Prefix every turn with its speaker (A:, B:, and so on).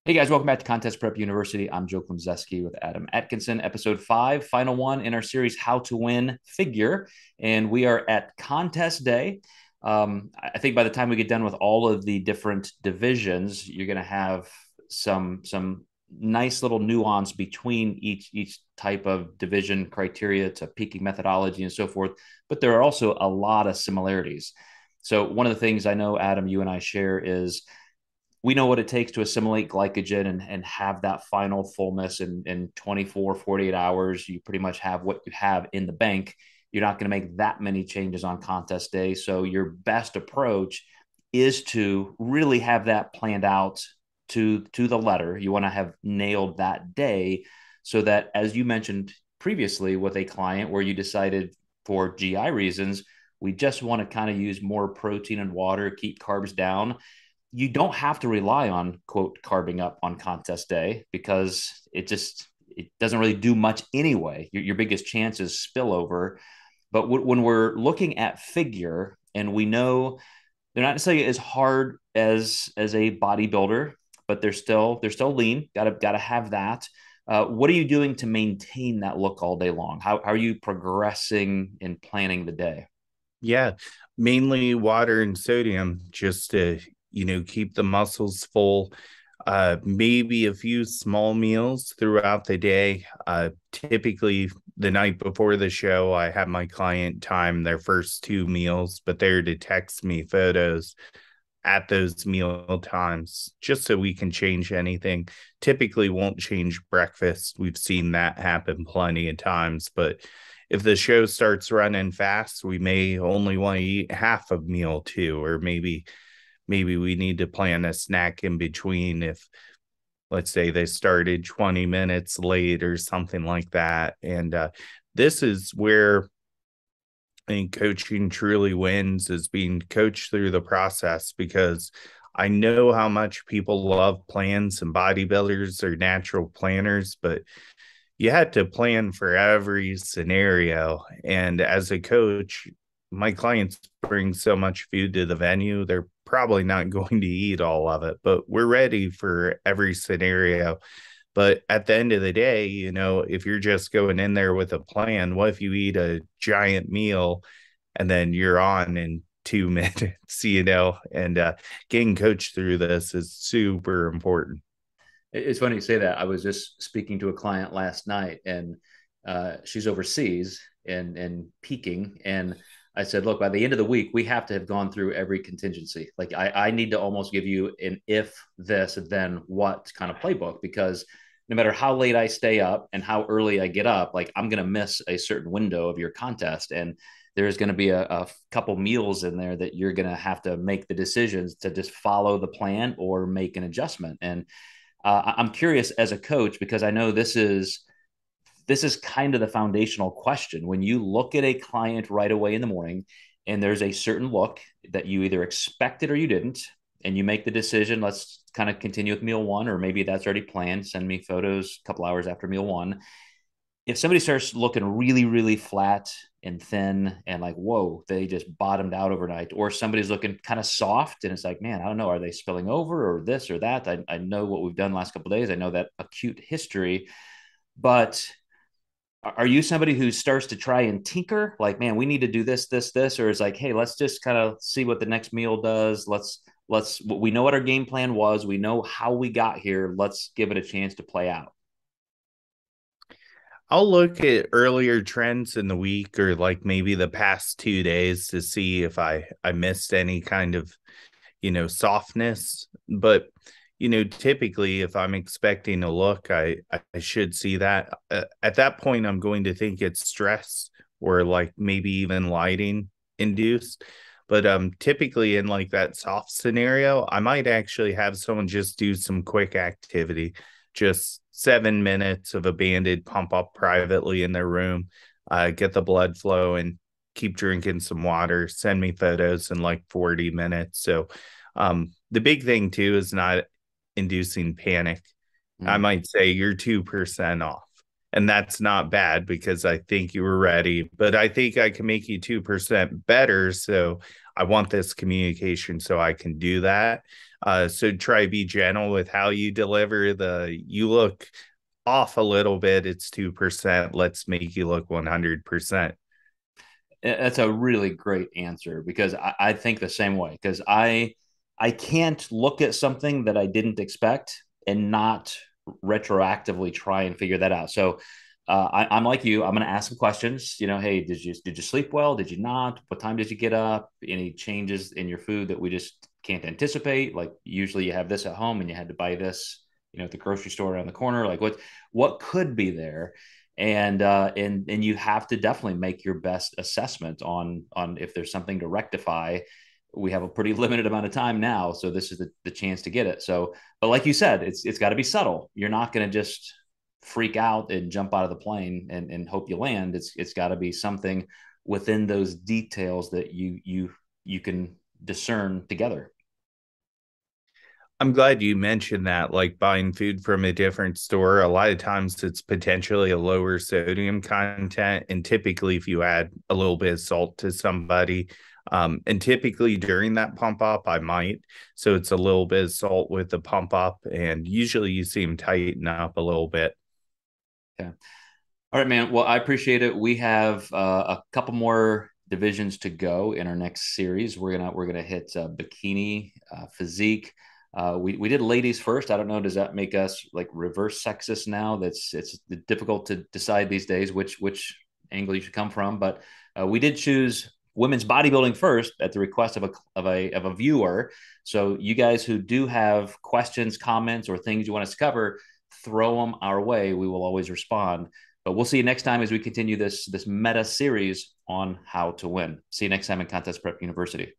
A: Hey guys, welcome back to Contest Prep University. I'm Joe Klemczewski with Adam Atkinson, episode 5, final one in our series, How to Win Figure. And we are at contest day. I think by the time we get done with all of the different divisions, you're going to have some nice little nuance between each type of division criteria to peaking methodology and so forth. But there are also a lot of similarities. So one of the things I know, Adam, you and I share is we know what it takes to assimilate glycogen and have that final fullness in 24, 48 hours. You pretty much have what you have in the bank. You're not going to make that many changes on contest day. So your best approach is to really have that planned out to the letter. You want to have nailed that day so that, as you mentioned previously with a client where you decided for GI reasons, we just want to kind of use more protein and water, keep carbs down. You don't have to rely on quote carbing up on contest day because it doesn't really do much anyway. Your biggest chance is spillover. But when we're looking at figure and we know they're not necessarily as hard as a bodybuilder, but they're still lean. Gotta have that. What are you doing to maintain that look all day long? How are you progressing in planning the day?
B: Yeah, mainly water and sodium just to, keep the muscles full. Maybe a few small meals throughout the day. Typically, the night before the show, I have my client time their first two meals, but they're to text me photos at those meal times just so we can change anything. Typically, won't change breakfast. We've seen that happen plenty of times, but if the show starts running fast, we may only want to eat half a meal too, or maybe we need to plan a snack in between if let's say they started 20 minutes late or something like that. And this is where I think coaching truly wins is being coached through the process because I know how much people love plans and bodybuilders are natural planners, but you had to plan for every scenario. And as a coach, my clients bring so much food to the venue, they're probably not going to eat all of it, but we're ready for every scenario. But at the end of the day, if you're just going in there with a plan, what if you eat a giant meal and then you're on in 2 minutes, and getting coached through this is super important.
A: It's funny you say that. I was just speaking to a client last night, and she's overseas and peaking. And I said, look, by the end of the week, we have to have gone through every contingency. Like I need to almost give you an if this, then what kind of playbook, because no matter how late I stay up and how early I get up, like I'm going to miss a certain window of your contest. And there's going to be a couple meals in there that you're going to have to make the decisions to just follow the plan or make an adjustment. And I'm curious as a coach because I know this is kind of the foundational question. When you look at a client right away in the morning, and there's a certain look that you either expected or you didn't, and you make the decision, let's kind of continue with meal one, or maybe that's already planned. Send me photos a couple hours after meal one. If somebody starts looking really, really flat and thin and like, whoa, they just bottomed out overnight, or somebody's looking kind of soft and it's like, man, I don't know, are they spilling over or this or that? I know what we've done the last couple of days. I know that acute history, but are you somebody who starts to try and tinker like, man, we need to do this, or is like, hey, let's just kind of see what the next meal does. Let's we know what our game plan was. We know how we got here. Let's give it a chance to play out.
B: I'll look at earlier trends in the week or like maybe the past 2 days to see if I missed any kind of, softness. But, typically if I'm expecting a look, I should see that. At that point, I'm going to think it's stress or like maybe even lighting induced. But typically in like that soft scenario, I might actually have someone just do some quick activity, just 7 minutes of a banded pump up privately in their room, get the blood flow and keep drinking some water, send me photos in like 40 minutes. So the big thing too is not inducing panic. I
A: Mm.
B: might say you're 2% off. And that's not bad because I think you were ready, but I think I can make you 2% better. So I want this communication so I can do that. So try to be gentle with how you deliver the, you look off a little bit, it's 2%. Let's make you look 100%.
A: That's a really great answer because I think the same way because I can't look at something that I didn't expect and not retroactively try and figure that out. So I'm like you. I'm going to ask some questions. You know, hey, did you sleep well? Did you not? What time did you get up? Any changes in your food that we just can't anticipate? Like usually you have this at home and you had to buy this, you know, at the grocery store around the corner. Like what could be there? And you have to definitely make your best assessment on if there's something to rectify. We have a pretty limited amount of time now, so this is the chance to get it. So, but like you said, it's got to be subtle. You're not going to just freak out and jump out of the plane and hope you land. It's got to be something within those details that you can discern together.
B: I'm glad you mentioned that, like buying food from a different store. A lot of times it's potentially a lower sodium content. And typically, if you add a little bit of salt to somebody, and typically during that pump up, I might. So it's a little bit of salt with the pump up. And usually you see them tighten up a little bit.
A: Yeah. All right, man. Well, I appreciate it. We have a couple more divisions to go in our next series. We're gonna hit bikini, physique. We did ladies first. I don't know. Does that make us like reverse sexist now? It's difficult to decide these days which angle you should come from. But we did choose women's bodybuilding first at the request of a viewer. So you guys who do have questions, comments, or things you want us to cover, throw them our way. We will always respond. But we'll see you next time as we continue this meta series on how to win. See you next time in Contest Prep University.